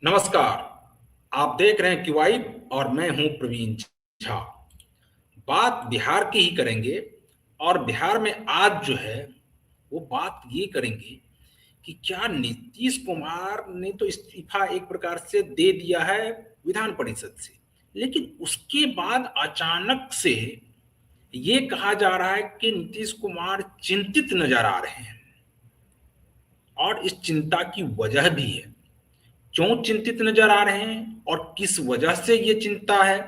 नमस्कार। आप देख रहे हैं क्यूआई और मैं हूं प्रवीण झा। बात बिहार की ही करेंगे। और बिहार में आज जो है वो बात ये करेंगे कि क्या नीतीश कुमार ने तो इस्तीफा एक प्रकार से दे दिया है विधान परिषद से, लेकिन उसके बाद अचानक से ये कहा जा रहा है कि नीतीश कुमार चिंतित नजर आ रहे हैं। और इस चिंता की वजह भी है। क्यों चिंतित नजर आ रहे हैं और किस वजह से ये चिंता है?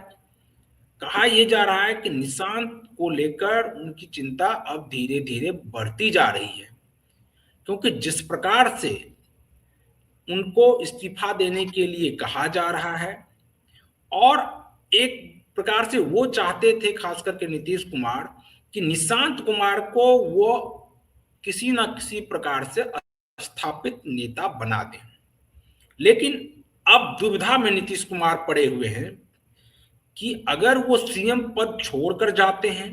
कहा यह जा रहा है कि निशांत को लेकर उनकी चिंता अब धीरे धीरे बढ़ती जा रही है, क्योंकि जिस प्रकार से उनको इस्तीफा देने के लिए कहा जा रहा है और एक प्रकार से वो चाहते थे, खास करके नीतीश कुमार, कि निशांत कुमार को वो किसी ना किसी प्रकार से स्थापित नेता बना दें। लेकिन अब दुविधा में नीतीश कुमार पड़े हुए हैं कि अगर वो सीएम पद छोड़कर जाते हैं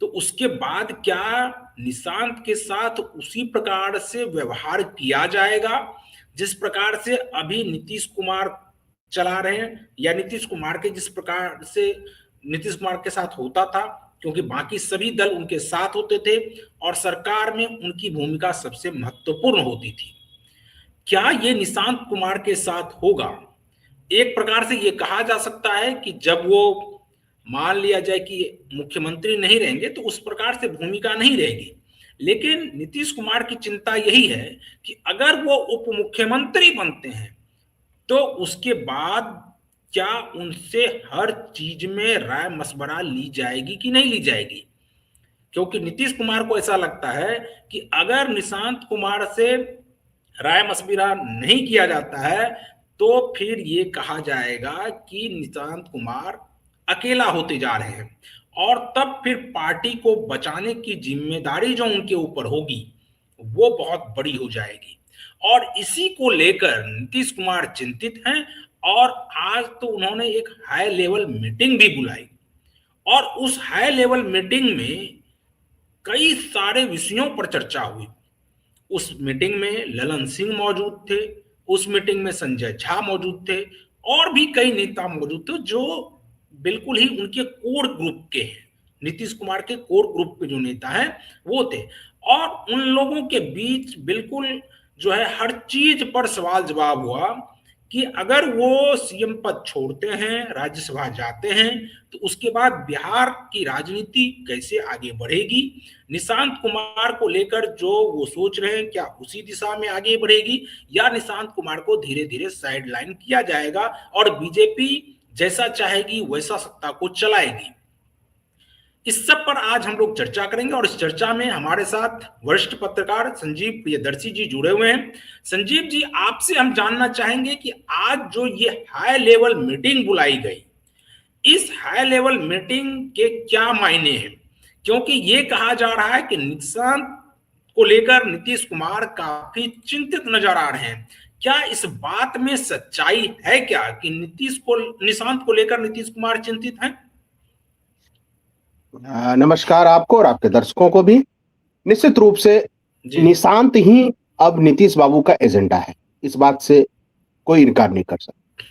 तो उसके बाद क्या निशांत के साथ उसी प्रकार से व्यवहार किया जाएगा जिस प्रकार से अभी नीतीश कुमार चला रहे हैं, या नीतीश कुमार के जिस प्रकार से नीतीश कुमार के साथ होता था, क्योंकि बाकी सभी दल उनके साथ होते थे और सरकार में उनकी भूमिका सबसे महत्वपूर्ण होती थी। क्या ये निशांत कुमार के साथ होगा? एक प्रकार से ये कहा जा सकता है कि जब वो मान लिया जाए कि मुख्यमंत्री नहीं रहेंगे तो उस प्रकार से भूमिका नहीं रहेगी। लेकिन नीतीश कुमार की चिंता यही है कि अगर वो उप मुख्यमंत्री बनते हैं तो उसके बाद क्या उनसे हर चीज में राय मशवरा ली जाएगी कि नहीं ली जाएगी। क्योंकि नीतीश कुमार को ऐसा लगता है कि अगर निशांत कुमार से राय मशविरा नहीं किया जाता है तो फिर ये कहा जाएगा कि निशांत कुमार अकेला होते जा रहे हैं और तब फिर पार्टी को बचाने की जिम्मेदारी जो उनके ऊपर होगी वो बहुत बड़ी हो जाएगी। और इसी को लेकर नीतीश कुमार चिंतित हैं। और आज तो उन्होंने एक हाई लेवल मीटिंग भी बुलाई और उस हाई लेवल मीटिंग में कई सारे विषयों पर चर्चा हुई। उस मीटिंग में ललन सिंह मौजूद थे, उस मीटिंग में संजय झा मौजूद थे और भी कई नेता मौजूद थे जो बिल्कुल ही उनके कोर ग्रुप के हैं। नीतीश कुमार के कोर ग्रुप के जो नेता हैं वो थे। और उन लोगों के बीच बिल्कुल जो है हर चीज पर सवाल जवाब हुआ कि अगर वो सीएम पद छोड़ते हैं, राज्यसभा जाते हैं, तो उसके बाद बिहार की राजनीति कैसे आगे बढ़ेगी। निशांत कुमार को लेकर जो वो सोच रहे हैं क्या उसी दिशा में आगे बढ़ेगी या निशांत कुमार को धीरे धीरे साइडलाइन किया जाएगा और बीजेपी जैसा चाहेगी वैसा सत्ता को चलाएगी। इस सब पर आज हम लोग चर्चा करेंगे और इस चर्चा में हमारे साथ वरिष्ठ पत्रकार संजीव प्रियदर्शी जी जुड़े हुए हैं। संजीव जी, आपसे हम जानना चाहेंगे कि आज जो ये हाई लेवल मीटिंग बुलाई गई, इस हाई लेवल मीटिंग के क्या मायने हैं? क्योंकि ये कहा जा रहा है कि निशांत को लेकर नीतीश कुमार काफी चिंतित नजर आ रहे हैं। क्या इस बात में सच्चाई है क्या कि निशांत को लेकर नीतीश कुमार चिंतित हैं? नमस्कार आपको और आपके दर्शकों को भी। निश्चित रूप से निशांत ही अब नीतीश बाबू का एजेंडा है, इस बात से कोई इनकार नहीं कर सकता।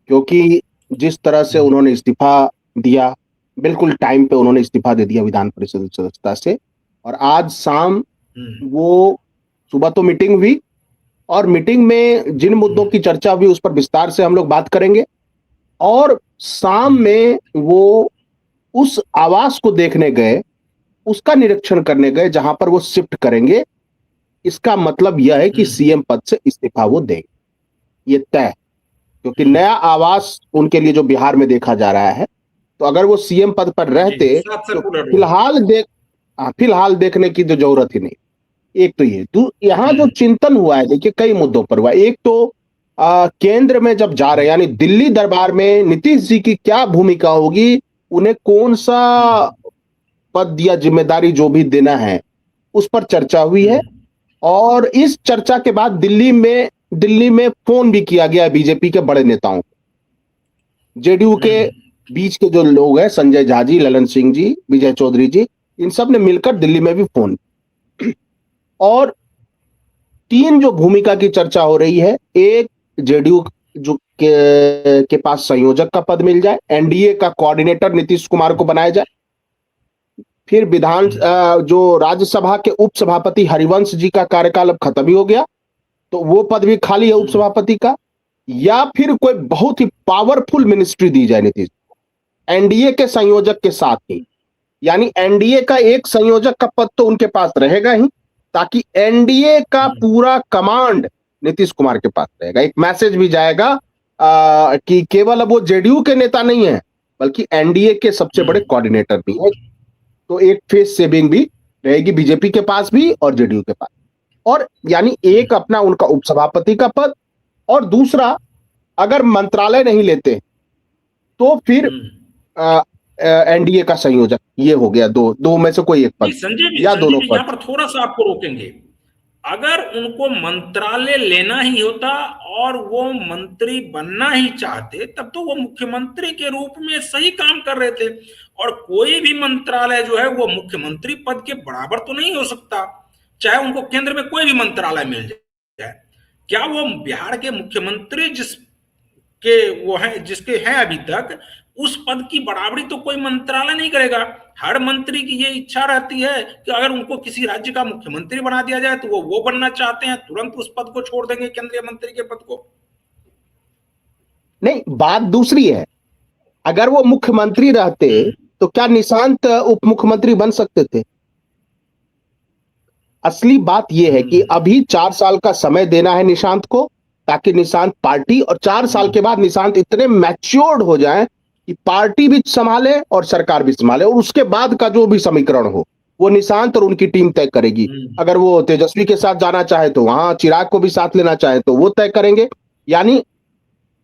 क्योंकि जिस तरह से उन्होंने इस्तीफा दिया, बिल्कुल टाइम पे उन्होंने इस्तीफा दे दिया विधान परिषद सदस्यता से, और आज शाम वो सुबह तो मीटिंग हुई और मीटिंग में जिन मुद्दों की चर्चा हुई उस पर विस्तार से हम लोग बात करेंगे। और शाम में वो उस आवास को देखने गए, उसका निरीक्षण करने गए जहां पर वो शिफ्ट करेंगे। इसका मतलब यह है कि सीएम पद से इस्तीफा वो देंगे, ये तय है। क्योंकि नया आवास उनके लिए जो बिहार में देखा जा रहा है, तो अगर वो सीएम पद पर रहते तो फिलहाल देखने की तो जरूरत ही नहीं। एक तो ये यहाँ जो चिंतन हुआ है, देखिए कई मुद्दों पर हुआ। एक तो केंद्र में जब जा रहे, यानी दिल्ली दरबार में नीतीश जी की क्या भूमिका होगी, उन्हें कौन सा पद या जिम्मेदारी जो भी देना है, उस पर चर्चा हुई है। और इस चर्चा के बाद दिल्ली में फोन भी किया गया बीजेपी के बड़े नेताओं को। जेडीयू के बीच के जो लोग हैं, संजय झा जी, ललन सिंह जी, विजय चौधरी जी, इन सब ने मिलकर दिल्ली में भी फोन। और तीन जो भूमिका की चर्चा हो रही है, एक जेडीयू के पास संयोजक का पद मिल जाए, एनडीए का कोऑर्डिनेटर नीतीश कुमार को बनाया जाए, फिर जो राज्यसभा के उपसभापति हरिवंश जी का कार्यकाल अब खत्म ही हो गया, तो वो पद भी खाली है उपसभापति का, या फिर कोई बहुत ही पावरफुल मिनिस्ट्री दी जाए नीतीश एनडीए के संयोजक के साथ ही। यानी एनडीए का एक संयोजक का पद तो उनके पास रहेगा ही, ताकि एनडीए का पूरा कमांड नीतीश कुमार के पास रहेगा। एक मैसेज भी जाएगा कि केवल अब वो जेडीयू के नेता नहीं है, बल्कि एनडीए के सबसे बड़े कोऑर्डिनेटर भी है। तो एक फेस सेविंग भी रहेगी बीजेपी के पास भी और जेडीयू के पास। और यानी एक अपना उनका उपसभापति का पद, और दूसरा अगर मंत्रालय नहीं लेते तो फिर एनडीए का संयोजक। ये हो गया दो में से कोई एक पद या दोनों पद। यहाँ पर थोड़ा सा आपको रोकेंगे। अगर उनको मंत्रालय लेना ही होता और वो मंत्री बनना ही चाहते, तब तो वो मुख्यमंत्री के रूप में सही काम कर रहे थे। और कोई भी मंत्रालय जो है वो मुख्यमंत्री पद के बराबर तो नहीं हो सकता, चाहे उनको केंद्र में कोई भी मंत्रालय मिल जाए। क्या वो बिहार के मुख्यमंत्री जिसके हैं अभी तक, उस पद की बराबरी तो कोई मंत्रालय नहीं करेगा। हर मंत्री की ये इच्छा रहती है कि अगर उनको किसी राज्य का मुख्यमंत्री बना दिया जाए तो वो बनना चाहते हैं, तुरंत उस पद को छोड़ देंगे, केंद्रीय मंत्री के पद को। नहीं, बात दूसरी है। अगर वो मुख्यमंत्री रहते तो क्या निशांत उप मुख्यमंत्री बन सकते थे? असली बात यह है कि अभी 4 साल का समय देना है निशांत को, ताकि निशांत पार्टी, और 4 साल के बाद निशांत इतने मैच्योर्ड हो जाएं कि पार्टी भी संभाले और सरकार भी संभाले, और उसके बाद का जो भी समीकरण हो वो निशांत और उनकी टीम तय करेगी। अगर वो तेजस्वी के साथ जाना चाहे तो वहां, चिराग को भी साथ लेना चाहे तो वो तय करेंगे। यानी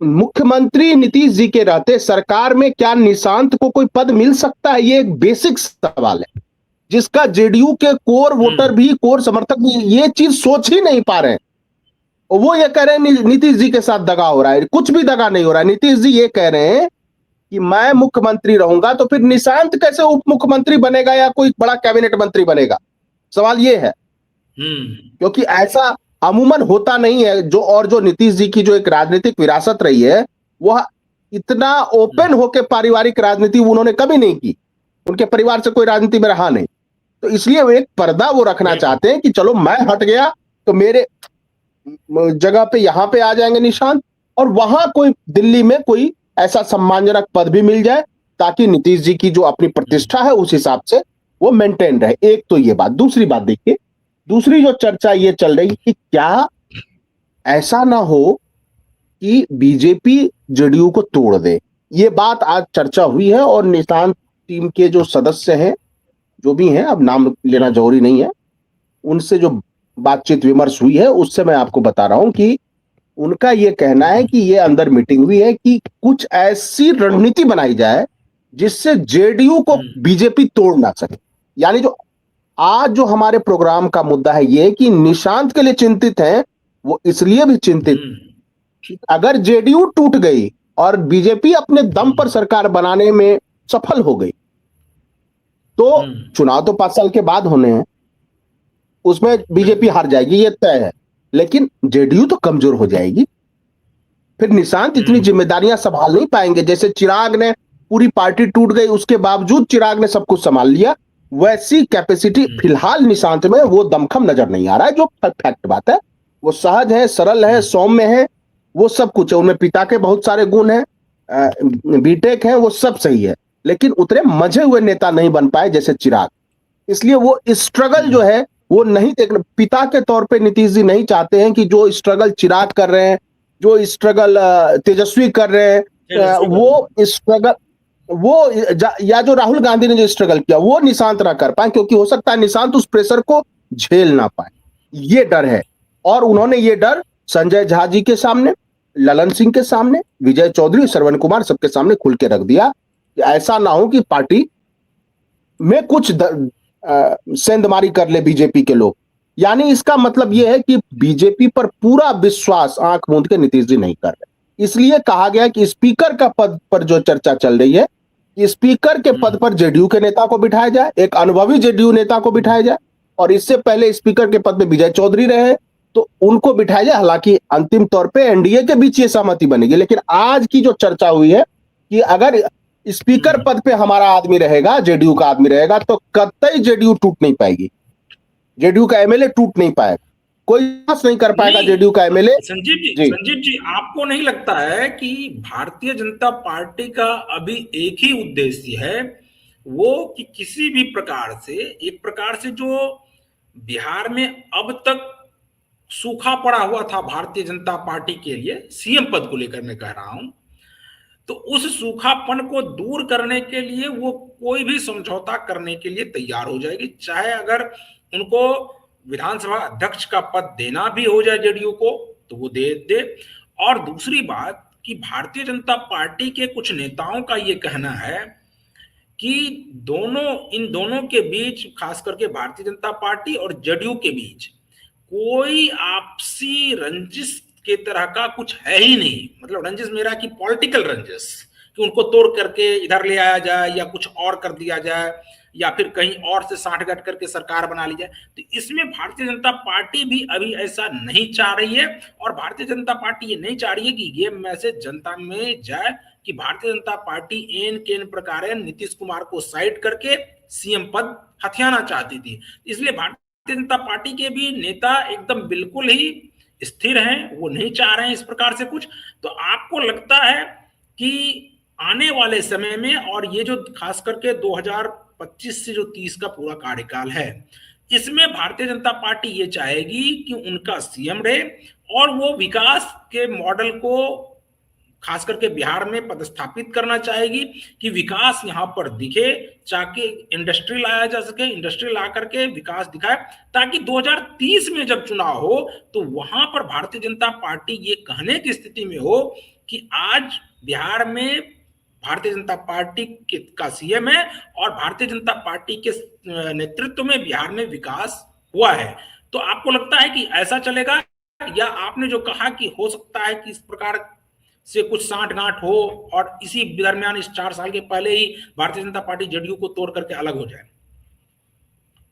मुख्यमंत्री नीतीश जी के रहते सरकार में क्या निशांत को कोई पद मिल सकता है? ये एक बेसिक सवाल है जिसका जेडीयू के कोर वोटर भी, कोर समर्थक भी ये चीज सोच ही नहीं पा रहे हैं। और वो ये कह रहे हैं नीतीश जी के साथ दगा हो रहा है। कुछ भी दगा नहीं हो रहा है। नीतीश जी ये कह रहे हैं कि मैं मुख्यमंत्री रहूंगा, तो फिर निशांत कैसे उप मुख्यमंत्री बनेगा या कोई बड़ा कैबिनेट मंत्री बनेगा? सवाल ये है। क्योंकि ऐसा अमूमन होता नहीं है। जो नीतीश जी की जो एक राजनीतिक विरासत रही है, वह इतना ओपन होकर पारिवारिक राजनीति उन्होंने कभी नहीं की। उनके परिवार से कोई राजनीति में रहा नहीं, तो इसलिए वो एक पर्दा वो रखना चाहते हैं कि चलो मैं हट गया तो मेरे जगह पे यहां पे आ जाएंगे निशांत, और वहां कोई दिल्ली में कोई ऐसा सम्मानजनक पद भी मिल जाए ताकि नीतीश जी की जो अपनी प्रतिष्ठा है उस हिसाब से वो मेंटेन रहे। एक तो ये बात। दूसरी बात देखिए, दूसरी जो चर्चा ये चल रही कि क्या ऐसा ना हो कि बीजेपी जेडीयू को तोड़ दे। ये बात आज चर्चा हुई है, और निशांत टीम के जो सदस्य हैं, जो भी हैं, अब नाम लेना जरूरी नहीं है, उनसे जो बातचीत विमर्श हुई है उससे मैं आपको बता रहा हूं कि उनका यह कहना है कि ये अंदर मीटिंग हुई है कि कुछ ऐसी रणनीति बनाई जाए जिससे जेडीयू को बीजेपी तोड़ ना सके। यानी जो हमारे प्रोग्राम का मुद्दा है ये कि निशांत के लिए चिंतित है, वो इसलिए भी चिंतित, अगर जेडीयू टूट गई और बीजेपी अपने दम पर सरकार बनाने में सफल हो गई तो चुनाव तो 5 साल के बाद होने हैं, उसमें बीजेपी हार जाएगी, ये तय है। लेकिन जेडीयू तो कमजोर हो जाएगी। फिर निशांत इतनी जिम्मेदारियां संभाल नहीं पाएंगे। जैसे चिराग ने, पूरी पार्टी टूट गई उसके बावजूद चिराग ने सब कुछ संभाल लिया, वैसी कैपेसिटी फिलहाल निशांत में वो दमखम नजर नहीं आ रहा है। जो फैक्ट बात है, वो सहज है, सरल है, सौम्य है, वो सब कुछ है। उनमें पिता के बहुत सारे गुण हैं, बीटेक है, वो सब सही है, लेकिन उतने मजे हुए नेता नहीं बन पाए जैसे चिराग। इसलिए वो स्ट्रगल जो है वो नहीं देखना। पिता के तौर पे नीतीश जी नहीं चाहते हैं कि जो स्ट्रगल चिराग कर रहे हैं, जो स्ट्रगल तेजस्वी कर रहे हैं, वो स्ट्रगल या जो राहुल गांधी ने जो स्ट्रगल किया वो निशांत ना कर पाए, क्योंकि हो सकता है निशांत उस प्रेशर को झेल ना पाए। ये डर है, और उन्होंने ये डर संजय झा जी के सामने, ललन सिंह के सामने, विजय चौधरी, श्रवण कुमार, सबके सामने खुल के रख दिया कि ऐसा ना हो कि पार्टी में कुछ सेंधमारी कर ले बीजेपी के लोग। यानी इसका मतलब यह है कि बीजेपी पर पूरा विश्वास आंख मूंद के नीतीश जी नहीं कर रहे। इसलिए कहा गया कि स्पीकर का पद पर जो चर्चा चल रही है, कि स्पीकर के पद पर जेडीयू के नेता को बिठाया जाए, एक अनुभवी जेडीयू नेता को बिठाया जाए। और इससे पहले स्पीकर के पद में विजय चौधरी रहे, तो उनको बिठाया जाए। हालांकि अंतिम तौर पे एनडीए के बीच ये सहमति बनेगी, लेकिन आज की जो चर्चा हुई है कि अगर स्पीकर पद पे हमारा आदमी रहेगा, जेडीयू का आदमी रहेगा, तो कतई जेडीयू टूट नहीं पाएगी, जेडीयू का एमएलए टूट नहीं पाएगा, कोई पास नहीं कर पाएगा जेडीयू का एमएलए। संजीव जी, आपको नहीं लगता है कि भारतीय जनता पार्टी का अभी एक ही उद्देश्य है, वो कि किसी भी प्रकार से, एक प्रकार से जो बिहार में अब तक सूखा पड़ा हुआ था भारतीय जनता पार्टी के लिए, सीएम पद को लेकर मैं कह रहा हूं, तो उस सूखापन को दूर करने के लिए वो कोई भी समझौता करने के लिए तैयार हो जाएगी, चाहे अगर उनको विधानसभा अध्यक्ष का पद देना भी हो जाए जेडीयू को तो वो दे दे। और दूसरी बात कि भारतीय जनता पार्टी के कुछ नेताओं का ये कहना है कि इन दोनों के बीच, खास करके भारतीय जनता पार्टी और जेडीयू के बीच कोई आपसी रंजिश के तरह का कुछ है ही नहीं। मतलब रंजिश मेरा कि पॉलिटिकल रंजिश, कि उनको तोड़ करके इधर ले आया जाए या कुछ और कर दिया जाए या फिर कहीं और से साठगांठ करके सरकार बना ली जाए। तो इसमें भारतीय जनता पार्टी भी अभी ऐसा नहीं चाह रही है, और भारतीय जनता पार्टी ये नहीं चाह रही है कि ये मैसेज जनता में जाए कि भारतीय जनता पार्टी एन केन प्रकार नीतीश कुमार को साइड करके सीएम पद हथियाना चाहती थी। इसलिए भारतीय जनता पार्टी के भी नेता एकदम बिल्कुल ही स्थिर हैं, वो नहीं चाह रहे हैं इस प्रकार से कुछ। तो आपको लगता है कि आने वाले समय में, और ये जो खास करके 2025 से जो 30 का पूरा कार्यकाल है, इसमें भारतीय जनता पार्टी ये चाहेगी कि उनका सीएम रहे और वो विकास के मॉडल को खास करके बिहार में पदस्थापित करना चाहेगी कि विकास यहां पर दिखे, ताकि इंडस्ट्री लाया जा सके, इंडस्ट्री ला करके विकास दिखाए, ताकि 2030 में जब चुनाव हो तो वहां पर भारतीय जनता पार्टी ये कहने की स्थिति में हो कि आज बिहार में भारतीय जनता पार्टी का सीएम है और भारतीय जनता पार्टी के नेतृत्व में बिहार में विकास हुआ है। तो आपको लगता है कि ऐसा चलेगा, या आपने जो कहा कि हो सकता है कि इस प्रकार से कुछ साठगांठ हो और इसी दरमियान इस 4 साल के पहले ही भारतीय जनता पार्टी जेडीयू को तोड़ करके अलग हो जाए?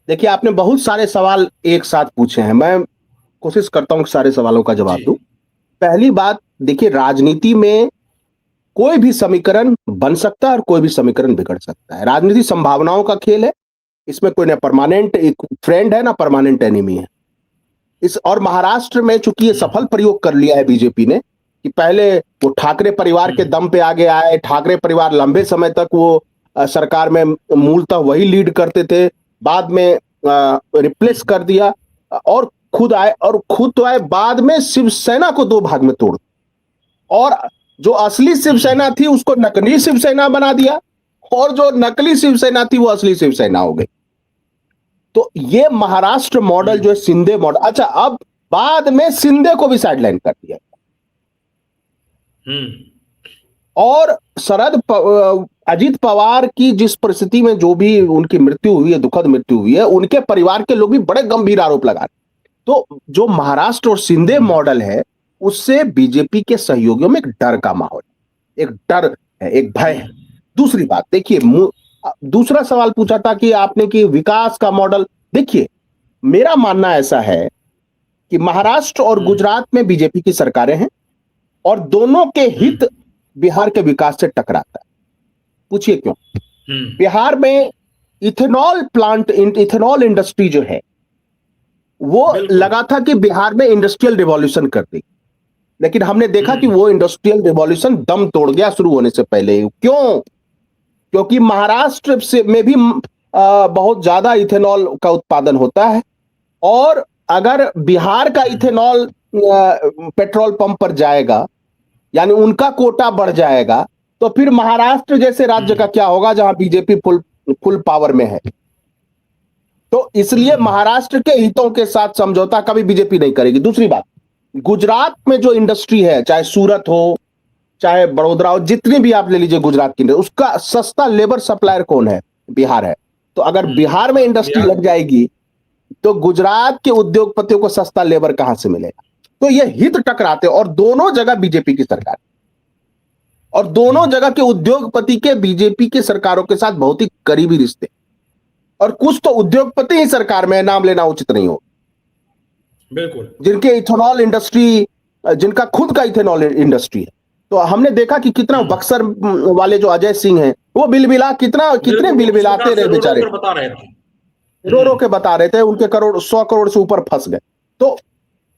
देखिए, आपने बहुत सारे सवाल एक साथ पूछे हैं, मैं कोशिश करता हूं कि सारे सवालों का जवाब दूं। पहली बात, देखिए, राजनीति में कोई भी समीकरण बन सकता है और कोई भी समीकरण बिगड़ सकता है। राजनीति संभावनाओं का खेल है, इसमें कोई ना परमानेंट एक फ्रेंड है ना परमानेंट एनिमी है। और महाराष्ट्र में चूंकि ये सफल प्रयोग कर लिया है बीजेपी ने कि पहले वो ठाकरे परिवार के दम पे आगे आए, ठाकरे परिवार लंबे समय तक वो सरकार में मूलतः वही लीड करते थे, बाद में रिप्लेस कर दिया और खुद आए, बाद में शिवसेना को 2 भाग में तोड़, और जो असली शिवसेना थी उसको नकली शिवसेना बना दिया, और जो नकली शिवसेना थी वो असली शिवसेना हो गई। तो ये महाराष्ट्र मॉडल जो है शिंदे मॉडल, अच्छा, अब बाद में शिंदे को भी साइडलाइन कर दिया। और अजीत पवार की जिस परिस्थिति में जो भी उनकी मृत्यु हुई है, दुखद मृत्यु हुई है, उनके परिवार के लोग भी बड़े गंभीर आरोप लगा रहे। तो जो महाराष्ट्र और शिंदे मॉडल है, उससे बीजेपी के सहयोगियों में एक डर का माहौल, एक डर है, एक भय है। दूसरी बात, देखिए, दूसरा सवाल पूछा था कि आपने कि विकास का मॉडल, देखिए, मेरा मानना ऐसा है कि महाराष्ट्र और गुजरात में बीजेपी की सरकारें हैं और दोनों के हित बिहार के विकास से टकराता है। पूछिए क्यों? बिहार में इथेनॉल इंडस्ट्री जो है वो लगा था कि बिहार में इंडस्ट्रियल रिवॉल्यूशन कर दी, लेकिन हमने देखा कि वो इंडस्ट्रियल रिवॉल्यूशन दम तोड़ गया शुरू होने से पहले। क्यों? क्योंकि महाराष्ट्र से में भी बहुत ज्यादा इथेनॉल का उत्पादन होता है, और अगर बिहार का इथेनॉल पेट्रोल पंप पर जाएगा, यानी उनका कोटा बढ़ जाएगा, तो फिर महाराष्ट्र जैसे राज्य का क्या होगा जहां बीजेपी फुल पावर में है। तो इसलिए महाराष्ट्र के हितों के साथ समझौता कभी बीजेपी नहीं करेगी। दूसरी बात, गुजरात में जो इंडस्ट्री है, चाहे सूरत हो चाहे बड़ोदरा हो, जितनी भी आप ले लीजिए गुजरात की, उसका सस्ता लेबर सप्लायर कौन है? बिहार है। तो अगर बिहार में इंडस्ट्री लग जाएगी तो गुजरात के उद्योगपतियों को सस्ता लेबर कहां से मिलेगा? तो ये हित टकराते, और दोनों जगह बीजेपी की सरकार, और दोनों जगह के उद्योगपति के बीजेपी के सरकारों के साथ बहुत ही करीबी रिश्ते, और कुछ तो उद्योगपति ही सरकार में, नाम लेना उचित नहीं हो। बिल्कुल। जिनके इथेनॉल इंडस्ट्री, जिनका खुद का इथेनॉल इंडस्ट्री है। तो हमने देखा कि कितना बक्सर वाले जो अजय सिंह हैं, वो बिलबिला कितने बिल्कुल, वो किस प्रकार बिलबिलाते से रहे रो-रो बेचारे, कर बता रहे थे। रो रो के बता रहे थे, उनके करोड़ 100 करोड़ से ऊपर फंस गए। तो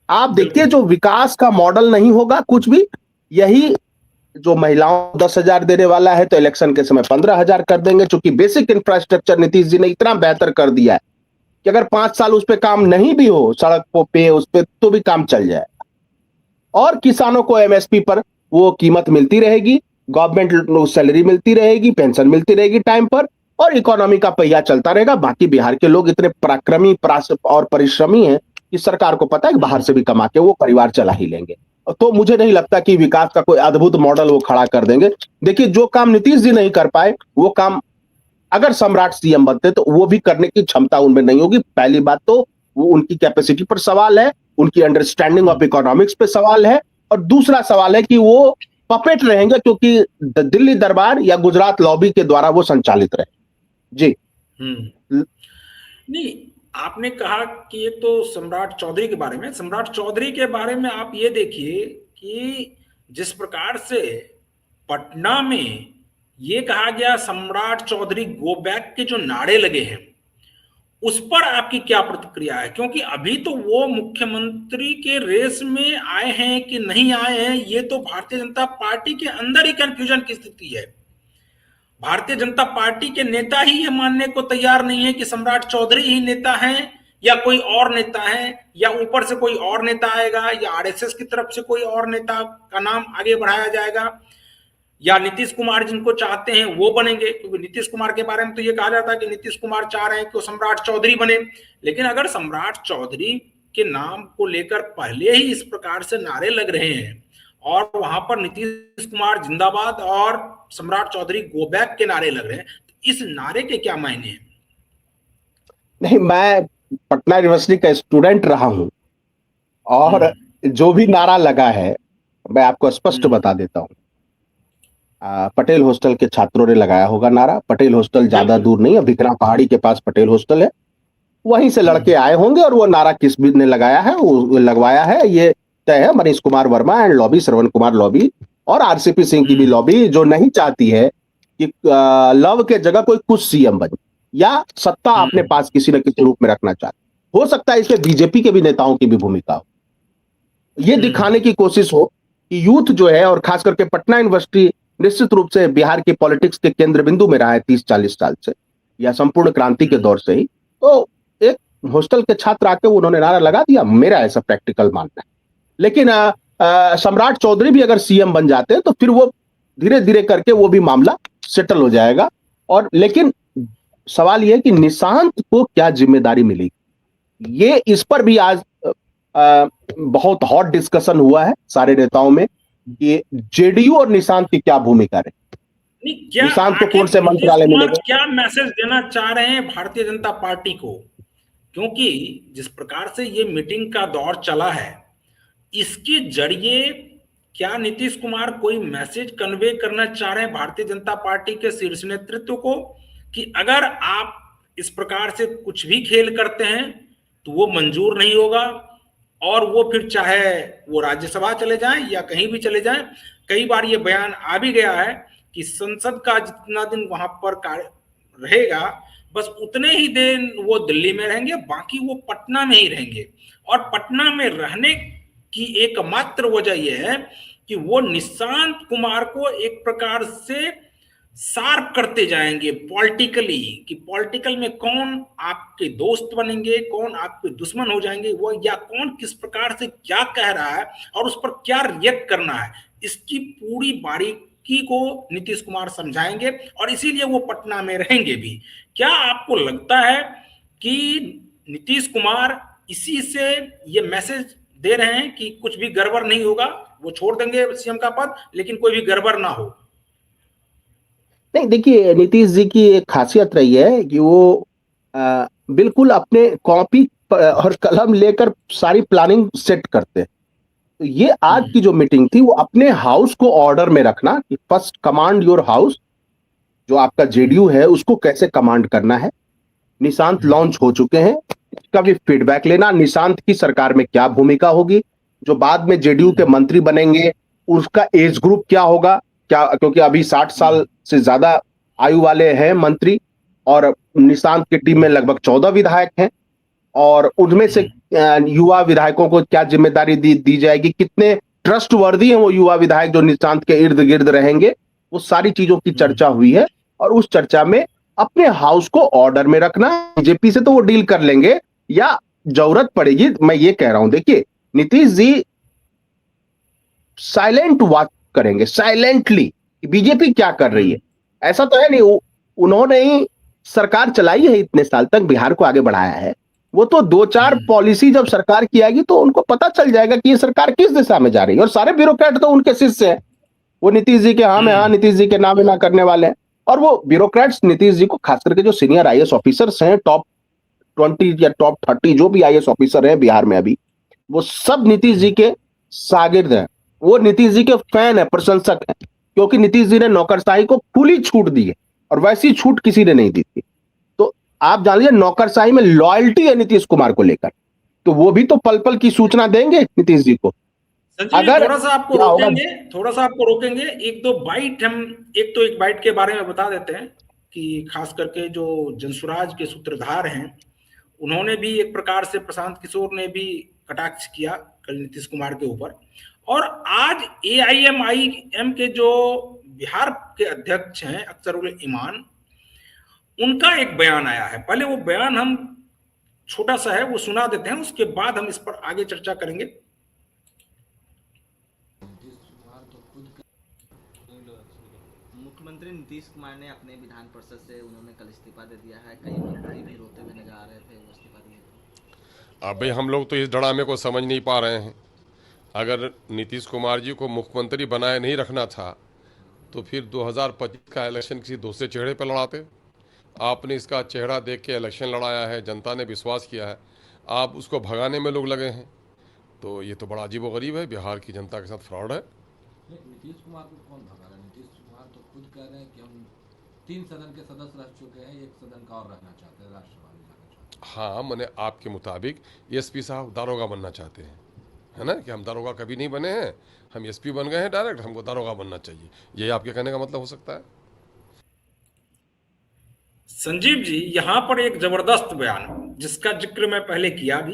आप देखिए, बिल्कुल। जो विकास का मॉडल नहीं होगा कुछ भी, यही जो महिलाओं 10,000 देने वाला है तो इलेक्शन के समय 15,000 कर देंगे, क्योंकि बेसिक इंफ्रास्ट्रक्चर नीतीश जी ने इतना बेहतर कर दिया है कि अगर 5 साल उस पर काम नहीं भी हो, सड़क पे उस पर, तो भी काम चल जाए। और किसानों को एमएसपी पर वो कीमत मिलती रहेगी, गवर्नमेंट सैलरी मिलती रहेगी, पेंशन मिलती रहेगी टाइम पर, और इकोनॉमी का पहिया चलता रहेगा। बाकी बिहार के लोग इतने पराक्रमी और परिश्रमी हैं कि सरकार को पता है कि बाहर से भी कमा के वो परिवार चला ही लेंगे। तो मुझे नहीं लगता कि विकास का कोई अद्भुत मॉडल वो खड़ा कर देंगे। देखिए, जो काम नीतीश जी नहीं कर पाए, वो काम अगर सम्राट सीएम बनते तो वो भी करने की क्षमता उनमें नहीं होगी। पहली बात तो वो उनकी कैपेसिटी पर सवाल है, उनकी अंडरस्टैंडिंग ऑफ इकोनॉमिक्स पे सवाल है, और दूसरा सवाल है कि वो पपेट रहेंगे, क्योंकि दिल्ली दरबार या गुजरात लॉबी के द्वारा वो संचालित रहे। जी। नहीं, आपने कहा कि ये तो सम्राट चौधरी के बारे में, सम्राट चौधरी के बारे में आप ये देखिए कि जिस प्रकार से पटना में ये कहा गया सम्राट चौधरी गो बैक के जो नारे लगे हैं, उस पर आपकी क्या प्रतिक्रिया है? क्योंकि अभी तो वो मुख्यमंत्री के रेस में आए हैं कि नहीं आए हैं, ये तो भारतीय जनता पार्टी के अंदर ही कंफ्यूजन की स्थिति है। भारतीय जनता पार्टी के नेता ही ये मानने को तैयार नहीं है कि सम्राट चौधरी ही नेता हैं या कोई और नेता है, या ऊपर से कोई और नेता आएगा, या आरएसएस की तरफ से कोई और नेता का नाम आगे बढ़ाया जाएगा, या नीतीश कुमार जिनको चाहते हैं वो बनेंगे। क्योंकि नीतीश कुमार के बारे में तो ये कहा जाता है कि नीतीश कुमार चाह रहे हैं कि वो सम्राट चौधरी बने। लेकिन अगर सम्राट चौधरी के नाम को लेकर पहले ही इस प्रकार से नारे लग रहे हैं और वहां पर नीतीश कुमार जिंदाबाद और सम्राट चौधरी गो बैक के नारे लग रहे हैं, तो इस नारे के क्या मायने हैं? नहीं, मैं पटना यूनिवर्सिटी का स्टूडेंट रहा हूं, और जो भी नारा लगा है मैं आपको स्पष्ट बता देता हूं। पटेल हॉस्टल के छात्रों ने लगाया होगा नारा। पटेल हॉस्टल ज्यादा दूर नहीं है, भिकरा पहाड़ी के पास पटेल हॉस्टल है, वहीं से लड़के आए होंगे, और वो नारा किस भी ने लगाया है, वो लगवाया है, ये तय है। Manish Kumar Verma and lobby, Shravan Kumar lobby, और आरसीपी सिंह की भी लॉबी, जो नहीं चाहती है कि लव के जगह कोई कुछ सीएम बने या सत्ता अपने पास किसी न किसी रूप में रखना चाहते। हो सकता है इसमें बीजेपी के भी नेताओं की भी भूमिका हो, ये दिखाने की कोशिश हो कि यूथ जो है, और खास करके पटना यूनिवर्सिटी निश्चित रूप से बिहार की पॉलिटिक्स के केंद्र बिंदु में रहा है 30-40 साल से, या संपूर्ण क्रांति के दौर से ही। तो एक हॉस्टल के छात्र आके उन्होंने नारा लगा दिया, मेरा ऐसा प्रैक्टिकल मानना है। लेकिन सम्राट चौधरी भी अगर सीएम बन जाते हैं तो फिर वो धीरे धीरे करके वो भी मामला सेटल हो जाएगा। और लेकिन सवाल यह है कि निशांत को क्या जिम्मेदारी मिलेगी, ये इस पर भी आज बहुत हॉट डिस्कशन हुआ है सारे नेताओं में कि जेडीयू और निशांत की क्या भूमिका रहे। निशांत को कौन से मंत्रालय मिलेगा, क्या मैसेज देना चाह रहे हैं भारतीय जनता पार्टी को? क्योंकि जिस प्रकार से ये मीटिंग का दौर चला है, इसके जरिए क्या नीतीश कुमार कोई मैसेज कन्वे करना चाह रहे हैं भारतीय जनता पार्टी के शीर्ष नेतृत्व को कि अगर आप इस प्रकार से कुछ भी खेल करते हैं तो वो मंजूर नहीं होगा, और वो फिर चाहे वो राज्यसभा चले जाएं या कहीं भी चले जाएं। कई बार ये बयान आ भी गया है कि संसद का जितना दिन वहां पर कार्य रहेगा, बस उतने ही दिन वो दिल्ली में रहेंगे, बाकी वो पटना में ही रहेंगे। और पटना में रहने की एकमात्र वजह यह है कि वो निशांत कुमार को एक प्रकार से शार्प करते जाएंगे पॉलिटिकली, कि पॉलिटिकल में कौन आपके दोस्त बनेंगे, कौन आपके दुश्मन हो जाएंगे, वो या कौन किस प्रकार से क्या कह रहा है और उस पर क्या रिएक्ट करना है, इसकी पूरी बारीकी को नीतीश कुमार समझाएंगे, और इसीलिए वो पटना में रहेंगे भी। क्या आपको लगता है कि नीतीश कुमार इसी से ये मैसेज दे रहे हैं कि कुछ भी गड़बड़ नहीं होगा, वो छोड़ देंगे सीएम का पद, लेकिन कोई भी गड़बड़ ना हो? नहीं, देखिए, नीतीश जी की एक खासियत रही है कि वो बिल्कुल अपने कॉपी और कलम लेकर सारी प्लानिंग सेट करते हैं। तो ये आज की जो मीटिंग थी, वो अपने हाउस को ऑर्डर में रखना कि फर्स्ट कमांड योर हाउस, जो आपका जेडीयू है उसको कैसे कमांड करना है। निशांत लॉन्च हो चुके हैं, का भी फीडबैक लेना, निशांत की सरकार में क्या भूमिका होगी, जो बाद में जेडीयू के मंत्री बनेंगे उसका एज ग्रुप क्या होगा, क्या, क्योंकि अभी 60 साल से ज्यादा आयु वाले हैं मंत्री, और निशांत की टीम में लगभग 14 विधायक हैं, और उनमें से युवा विधायकों को क्या जिम्मेदारी दी जाएगी, कितने ट्रस्टवर्दी हैं वो युवा विधायक जो निशांत के इर्द गिर्द रहेंगे, वो सारी चीजों की चर्चा हुई है। और उस चर्चा में अपने हाउस को ऑर्डर में रखना, बीजेपी से तो वो डील कर लेंगे, या जरूरत पड़ेगी, मैं ये कह रहा हूं, देखिए नीतीश जी साइलेंट वॉच करेंगे, साइलेंटली बीजेपी क्या कर रही है। ऐसा तो है नहीं, उन्होंने ही सरकार चलाई है, इतने साल तक बिहार को आगे बढ़ाया है, वो तो 2-4 पॉलिसी जब सरकार की आएगी तो उनको पता चल जाएगा कि ये सरकार किस दिशा में जा रही है। और सारे ब्यूरोक्रेट तो उनके शिष्य हैं, वो नीतीश जी के हाँ में हाँ, नीतीश जी के ना में ना करने वाले हैं। और वो ब्यूरोक्रेट्स नीतीश जी को, खास करके जो सीनियर आईएएस ऑफिसर्स हैं, टॉप 20 या टॉप 30 जो भी आईएएस ऑफिसर हैं बिहार में अभी, वो सब नीतीश जी के शागिर्द हैं, वो नीतीश जी के फैन है, प्रशंसक है, क्योंकि नीतीश जी ने नौकरशाही को खुली छूट दी है, और वैसी छूट किसी ने नहीं दी थी। तो आप जान लीजिए नौकरशाही में लॉयल्टी है नीतीश कुमार को लेकर, तो वो भी तो पल पल की सूचना देंगे नीतीश जी को। अगर थोड़ा सा आपको रोकेंगे, एक बाइट के बारे में बता देते हैं कि खास करके जो जनसुराज के सूत्रधार हैं, उन्होंने भी एक प्रकार से, प्रशांत किशोर ने भी कटाक्ष किया कल नीतीश कुमार के ऊपर। और आज एआईएमआईएम के जो बिहार के अध्यक्ष हैं अख्तरुल इमान, उनका एक बयान आया है, पहले वो बयान हम छोटा सा है वो सुना देते हैं, उसके बाद हम इस पर आगे चर्चा करेंगे। मुख्यमंत्री नीतीश कुमार ने अपने विधान परिषद से उन्होंने कल इस्तीफा दे दिया है, कई मंत्री भी रोते हुए नजर आ रहे थे वो इस्तीफा दिए। अभी हम लोग तो इस ड्रामे को समझ नहीं पा रहे हैं। अगर नीतीश कुमार जी को मुख्यमंत्री बनाए नहीं रखना था तो फिर 2025 का इलेक्शन किसी दूसरे चेहरे पर लड़ाते। आपने इसका चेहरा देख के इलेक्शन लड़ाया है, जनता ने विश्वास किया है, आप उसको भगाने में लोग लगे हैं, तो ये तो बड़ा अजीबोगरीब है, बिहार की जनता के साथ फ्रॉड है। नीतीश कुमार को कौन भगा रहा है? नीतीश कुमार तो खुद कह रहे हैं कि हम 3 सदन के सदस्य रह चुके हैं, 1 सदन का और रहना चाहते हैं, राष्ट्रसभा में जाना चाहते हैं। हाँ, मैंने आपके मुताबिक एसपी साहब दारोगा बनना चाहते हैं, है ना, कि हम दारोगा कभी नहीं बने हैं, हम एसपी बन गए हैं डायरेक्ट, हमको दारोगा बनना चाहिए, ये आपके कहने का मतलब हो सकता है? संजीव जी, यहां पर एक जबरदस्त बयान जिसका जिक्र मैं पहले किया भी,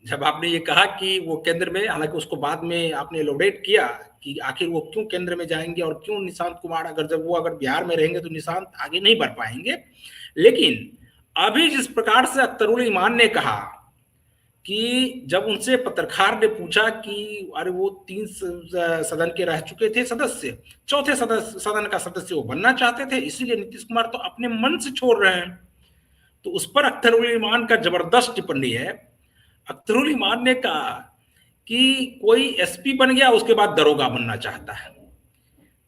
जब आपने ये कहा कि वो केंद्र में, हालांकि उसको बाद में आपने एलोबरेट किया कि आखिर वो क्यों केंद्र में जाएंगे और क्यों निशांत कुमार, अगर बिहार में रहेंगे तो निशांत आगे नहीं बढ़ पाएंगे। लेकिन अभी जिस प्रकार से अख्तरुल इमान ने कहा कि जब उनसे पत्रकार ने पूछा कि अरे वो 3 सदन के रह चुके थे सदस्य, चौथे सदन का सदस्य वो बनना चाहते थे, इसीलिए नीतीश कुमार तो अपने मन से छोड़ रहे हैं। तो उस पर अख्तरुल इमान का जबरदस्त टिप्पणी है। अख्तरुल इमान ने कहा कि कोई एसपी बन गया उसके बाद दरोगा बनना चाहता है।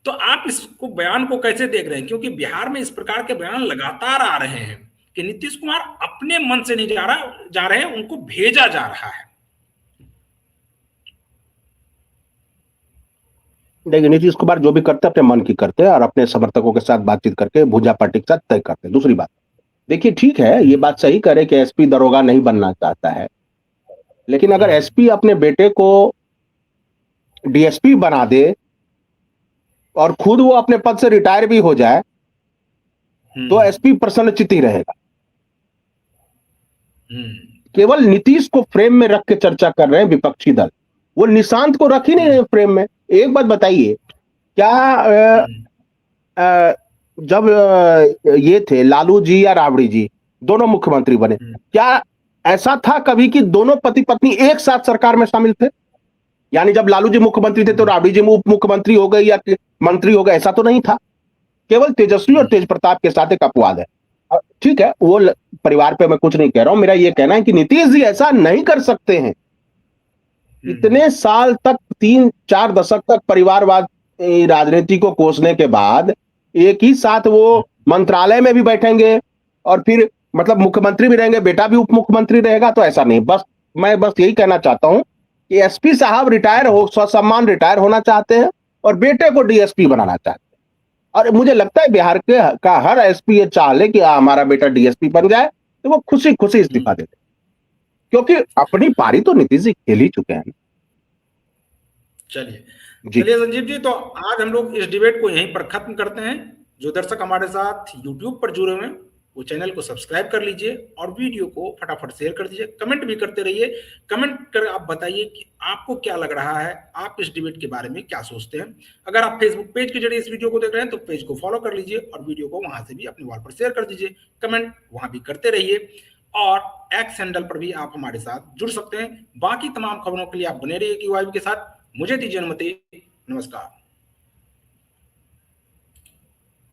तो आप इसको बयान को कैसे देख रहे हैं, क्योंकि बिहार में इस प्रकार के बयान लगातार आ रहे हैं कि नीतीश कुमार अपने मन से नहीं जा रहे हैं, उनको भेजा जा रहा है। देखिए नीतीश कुमार जो भी करते हैं अपने मन की करते हैं, और अपने समर्थकों के साथ बातचीत करके भुजा पार्टी के साथ तय करते हैं। दूसरी बात, देखिए ठीक है, ये बात सही करे कि एसपी दरोगा नहीं बनना चाहता है, लेकिन अगर एसपी अपने बेटे को डीएसपी बना दे और खुद वो अपने पद से रिटायर भी हो जाए तो एसपी प्रसन्नचित्त ही रहेगा। केवल नीतीश को फ्रेम में रख के चर्चा कर रहे हैं विपक्षी दल, वो निशांत को रख ही नहीं रहे फ्रेम में। एक बात बताइए, क्या जब ये थे लालू जी या राबड़ी जी दोनों मुख्यमंत्री बने, क्या ऐसा था कभी कि दोनों पति पत्नी एक साथ सरकार में शामिल थे? यानी जब लालू जी मुख्यमंत्री थे तो राबड़ी जी उप मुख्यमंत्री हो गए या मंत्री हो गए, ऐसा तो नहीं था। केवल तेजस्वी और तेज प्रताप के साथ एक अपवाद है। ठीक है, वो परिवार पे मैं कुछ नहीं कह रहा हूं, मेरा ये कहना है कि नीतीश जी ऐसा नहीं कर सकते हैं। इतने साल तक, 3-4 दशक तक परिवारवाद राजनीति को कोसने के बाद एक ही साथ वो मंत्रालय में भी बैठेंगे और फिर मतलब मुख्यमंत्री भी रहेंगे, बेटा भी उप मुख्यमंत्री रहेगा, तो ऐसा नहीं। मैं यही कहना चाहता हूं कि एसपी साहब रिटायर हो, ससम्मान रिटायर होना चाहते हैं और बेटे को डीएसपी बनाना चाहते हैं। और मुझे लगता है बिहार का हर एसपी ये चाह ले कि हमारा बेटा डीएसपी बन जाए, तो वो खुशी खुशी इस्तीफा दे दे। क्योंकि अपनी पारी तो नीतीश जी खेल ही चुके हैं। चलिए जी चलिए संजीव जी, तो आज हम लोग इस डिबेट को यहीं पर खत्म करते हैं। जो दर्शक हमारे साथ यूट्यूब पर जुड़े हुए हैं वो चैनल को सब्सक्राइब कर लीजिए और वीडियो को फटाफट शेयर कर दीजिए, कमेंट भी करते रहिए। कमेंट कर आप बताइए कि आपको क्या लग रहा है, आप इस डिबेट के बारे में क्या सोचते हैं। अगर आप फेसबुक पेज के जरिए इस वीडियो को देख रहे हैं तो पेज को फॉलो कर लीजिए और वीडियो को वहां से भी अपने वॉल पर शेयर कर दीजिए, कमेंट वहां भी करते रहिए और एक्स हैंडल पर भी आप हमारे साथ जुड़ सकते हैं। बाकी तमाम खबरों के लिए आप बने रहिए QIB के साथ। मुझे दीजिए अनुमति, नमस्कार।